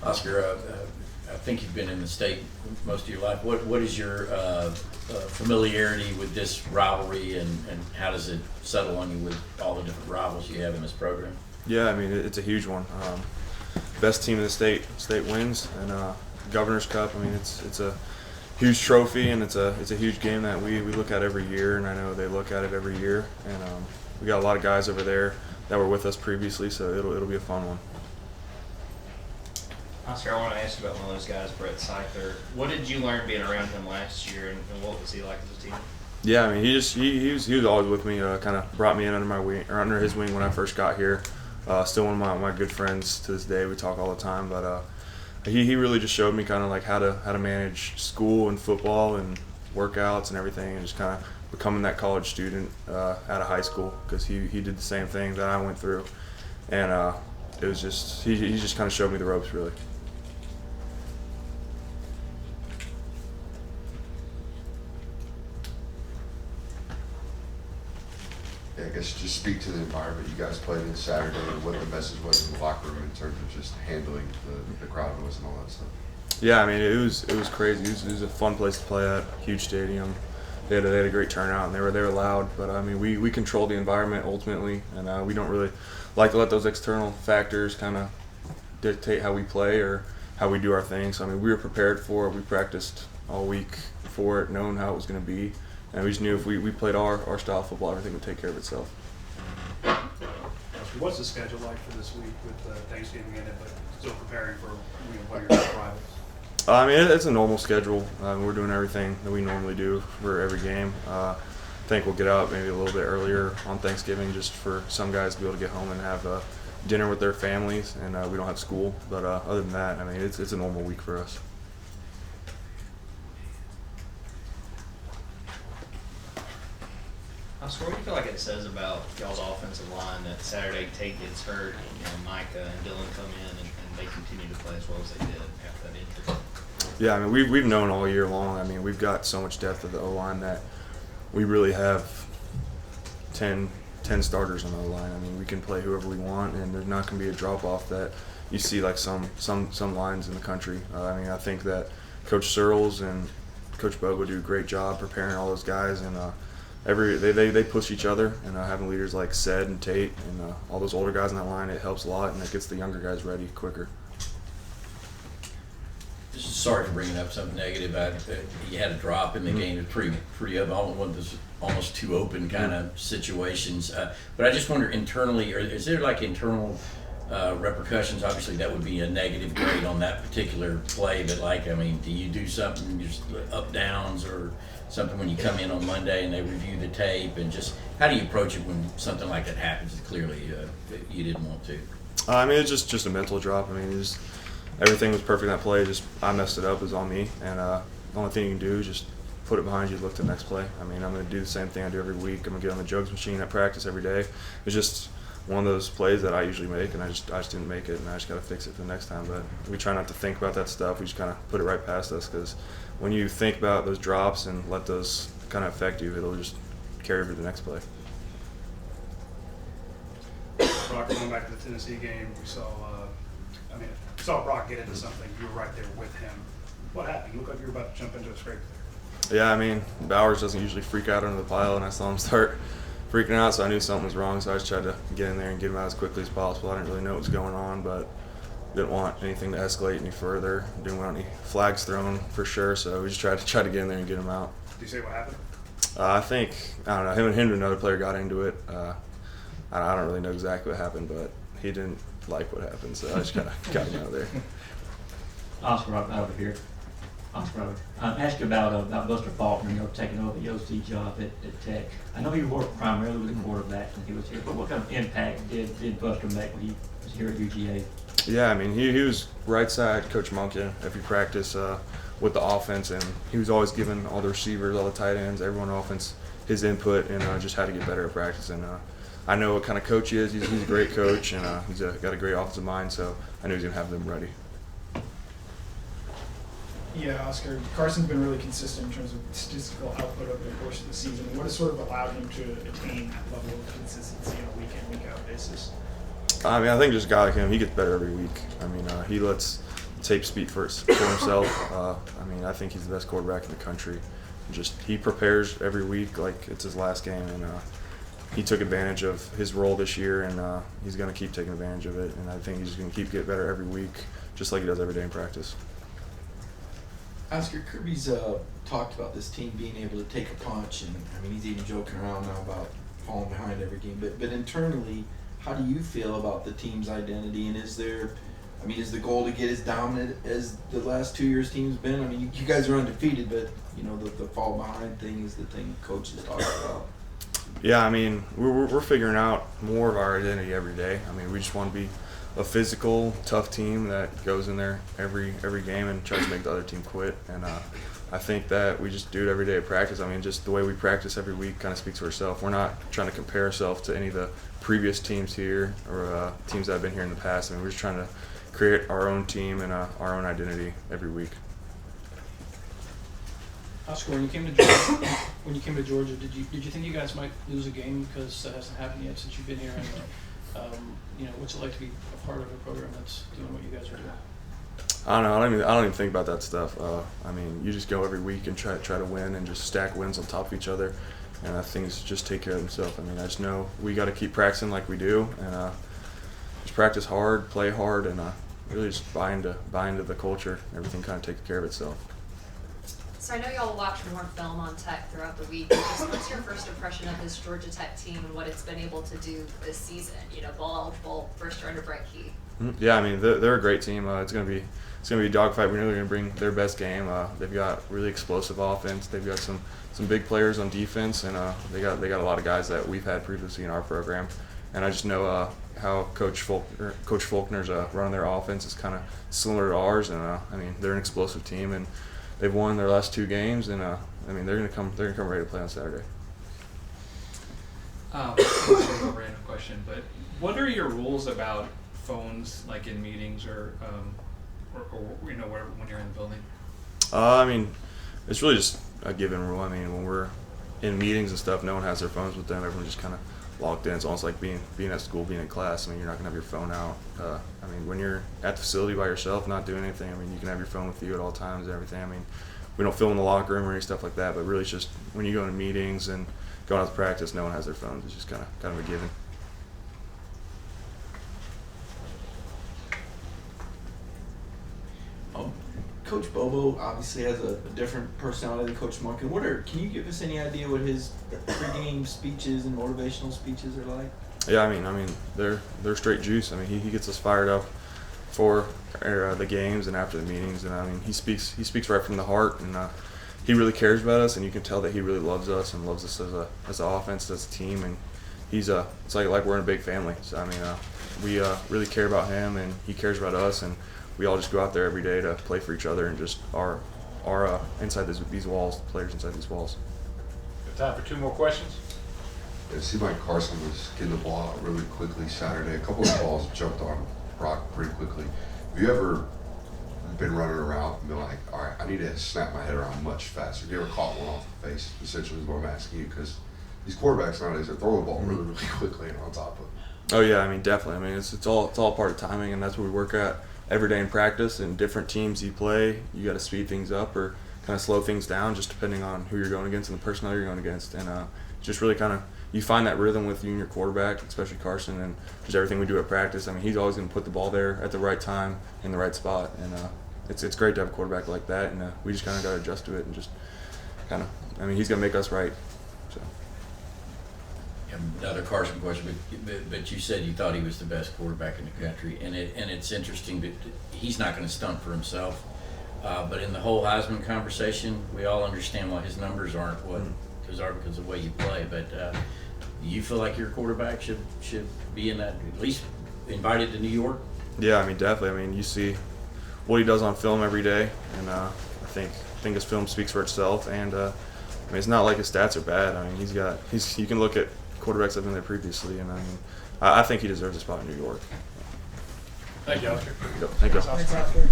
Oscar, I think you've been in the state most of your life. What is your familiarity with this rivalry, and how does it settle on you with all the different rivals you have in this program? Yeah, I mean, it's a huge one. Best team in the state wins, and Governor's Cup. I mean, it's a huge trophy, and it's a huge game that we look at every year, and I know they look at it every year. And we got a lot of guys over there that were with us previously, so it'll be a fun one. Oscar, I want to ask you about one of those guys, Brett Seither. What did you learn being around him last year, and what was he like as a team? Yeah, I mean, he was always with me. Kind of brought me in under his wing when I first got here. Still one of my good friends to this day. We talk all the time, but he really just showed me kind of like how to manage school and football and workouts and everything, and just kind of becoming that college student out of high school, because he did the same thing that I went through, and it was just he just kind of showed me the ropes, really. I guess just speak to the environment you guys played in Saturday and what the message was in the locker room in terms of just handling the crowd noise and all that stuff. Yeah, I mean, it was crazy. It was a fun place to play at, huge stadium. They had a great turnout, and they were loud. But I mean, we control the environment ultimately, and we don't really like to let those external factors kind of dictate how we play or how we do our thing. So I mean, we were prepared for it. We practiced all week for it, knowing how it was going to be. And we just knew if we played our style of football, everything would take care of itself. What's the schedule like for this week with Thanksgiving in it, but still preparing for one of your top rivals? I mean, it's a normal schedule. We're doing everything that we normally do for every game. I think we'll get out maybe a little bit earlier on Thanksgiving, just for some guys to be able to get home and have dinner with their families, and we don't have school. But other than that, I mean, it's a normal week for us. Oscar, what do you feel like it says about y'all's offensive line that Saturday Tate gets hurt, and Micah and Dylan come in and they continue to play as well as they did after that injury? Yeah, I mean, we've known all year long. I mean, we've got so much depth at the O-line that we really have 10 starters on the O-line. I mean, we can play whoever we want, and there's not going to be a drop-off that you see like some lines in the country. I mean, I think that Coach Searles and Coach Bogo do a great job preparing all those guys, and they push each other, and having leaders like Sed and Tate and all those older guys in that line, it helps a lot, and it gets the younger guys ready quicker. Just sorry for bringing up something negative. You had a drop in the game. It was pretty up. One of those almost too open kind of situations. But I just wonder internally, is there like internal repercussions? Obviously, that would be a negative grade on that particular play. But like, I mean, do you do something just up downs or something when you come in on Monday and they review the tape, and just how do you approach it when something like that happens? Clearly, you didn't want to. I mean, it's just a mental drop. I mean, everything was perfect in that play. Just I messed it up. It was on me, and the only thing you can do is just put it behind you, look to the next play. I mean, I'm going to do the same thing I do every week. I'm going to get on the jugs machine at practice every day. It's just one of those plays that I usually make, and I just didn't make it, and I just got to fix it for the next time. But we try not to think about that stuff. We just kind of put it right past us, because when you think about those drops and let those kind of affect you, it'll just carry over to the next play. Brock, going back to the Tennessee game, we saw Brock get into something. You were right there with him. What happened? You looked like you were about to jump into a scrape there. Yeah, I mean, Bowers doesn't usually freak out under the pile, and I saw him start freaking out, so I knew something was wrong, so I just tried to get in there and get him out as quickly as possible. I didn't really know what was going on, but didn't want anything to escalate any further. Didn't want any flags thrown for sure, so we just tried to get in there and get him out. Did you say what happened? I don't know, him and another player got into it. I don't really know exactly what happened, but he didn't like what happened, so I just got him out of there. Oscar, right over here. Oscar, ask you about Buster Faulkner, taking over the OC job at Tech. I know he worked primarily with the quarterbacks when he was here, but what kind of impact did Buster make when he was here at UGA? Yeah, I mean, he was right side Coach Monka every practice with the offense, and he was always giving all the receivers, all the tight ends, everyone on offense his input, and just how to get better at practice. And I know what kind of coach he is. He's a great coach, and he's got a great offensive mind, so I knew he was going to have them ready. Yeah, Oscar, Carson's been really consistent in terms of statistical output over the course of the season. What has sort of allowed him to attain that level of consistency on a week-in, week-out basis? I mean, I think just a guy like him, he gets better every week. I mean, he lets tape speak for himself. I mean, I think he's the best quarterback in the country. He prepares every week like it's his last game, and he took advantage of his role this year, and he's going to keep taking advantage of it. And I think he's going to keep getting better every week, just like he does every day in practice. Oscar, Kirby's talked about this team being able to take a punch, and I mean he's even joking around now about falling behind every game. But internally, how do you feel about the team's identity? And is the goal to get as dominant as the last 2 years' team's been? I mean, you guys are undefeated, but you know the fall behind thing is the thing coaches talk about. Yeah, I mean, we're figuring out more of our identity every day. I mean, we just want to be a physical, tough team that goes in there every game and tries to make the other team quit. And I think that we just do it every day at practice. I mean, just the way we practice every week kind of speaks for itself. We're not trying to compare ourselves to any of the previous teams here or teams that have been here in the past. I mean, we're just trying to create our own team and our own identity every week. Oscar, when you came to Georgia, did you think you guys might lose a game because that hasn't happened yet since you've been here? And you know, what's it like to be a part of a program that's doing what you guys are doing? I don't know. I don't even think about that stuff. I mean, you just go every week and try to win and just stack wins on top of each other, and things just take care of themselves. I mean, I just know we got to keep practicing like we do, and just practice hard, play hard, and really just buy into the culture. Everything kind of takes care of itself. So I know y'all watch more film on Tech throughout the week. Just what's your first impression of this Georgia Tech team and what it's been able to do this season? You know, bowl eligible, first round of Brett Key. Yeah, I mean they're a great team. It's gonna be a dogfight. We know they're gonna bring their best game. They've got really explosive offense. They've got some big players on defense, and they got a lot of guys that we've had previously in our program. And I just know how Coach Faulkner's running their offense is kind of similar to ours. And I mean they're an explosive team, and they've won their last 2 games. And I mean they're gonna come ready to play on Saturday. This is a random question, but what are your rules about phones, like in meetings or you know, when you're in the building? I mean, it's really just a given rule. I mean, when we're in meetings and stuff, no one has their phones with them. Everyone's just kind of locked in. It's almost like being at school, being in class. I mean, you're not gonna have your phone out. I mean, when you're at the facility by yourself, not doing anything, I mean, you can have your phone with you at all times and everything. I mean, we don't film in the locker room or any stuff like that, but really it's just when you go into meetings and going out to practice, no one has their phones. It's just kind of a given. Coach Bobo obviously has a different personality than Coach Monken. Can you give us any idea what his pregame speeches and motivational speeches are like? Yeah, I mean they're straight juice. I mean he gets us fired up for the games and after the meetings, and I mean he speaks right from the heart, and he really cares about us, and you can tell that he really loves us and loves us as an offense, as a team, and it's like we're in a big family. So I mean we really care about him, and he cares about us, and we all just go out there every day to play for each other and just are inside these walls, players inside these walls. Got time for 2 more questions? It seemed like Carson was getting the ball out really quickly Saturday. A couple of balls jumped on Brock pretty quickly. Have you ever been running around and been like, all right, I need to snap my head around much faster? Have you ever caught one off the face, essentially is what I'm asking you, because these quarterbacks nowadays, they're throwing the ball really, really quickly and on top of it. Oh yeah, I mean definitely. I mean it's all part of timing, and that's what we work at every day in practice. And different teams you play, you got to speed things up or kind of slow things down, just depending on who you're going against and the personnel you're going against. And just really kind of you find that rhythm with you and your quarterback, especially Carson, and just everything we do at practice. I mean he's always going to put the ball there at the right time in the right spot, and it's great to have a quarterback like that. And we just kind of got to adjust to it and just kind of. I mean he's going to make us right. So. Another Carson question, but you said you thought he was the best quarterback in the country, and it's interesting that he's not going to stunt for himself. But in the whole Heisman conversation, we all understand why his numbers aren't what because of the way you play. But do you feel like your quarterback should be in that, at least invited to New York? Yeah, I mean definitely. I mean you see what he does on film every day, and I think his film speaks for itself. And I mean it's not like his stats are bad. I mean you can look at quarterbacks that have been there previously, and I mean I think he deserves a spot in New York. Thank you, Oscar. Thank you. Thanks, Oscar.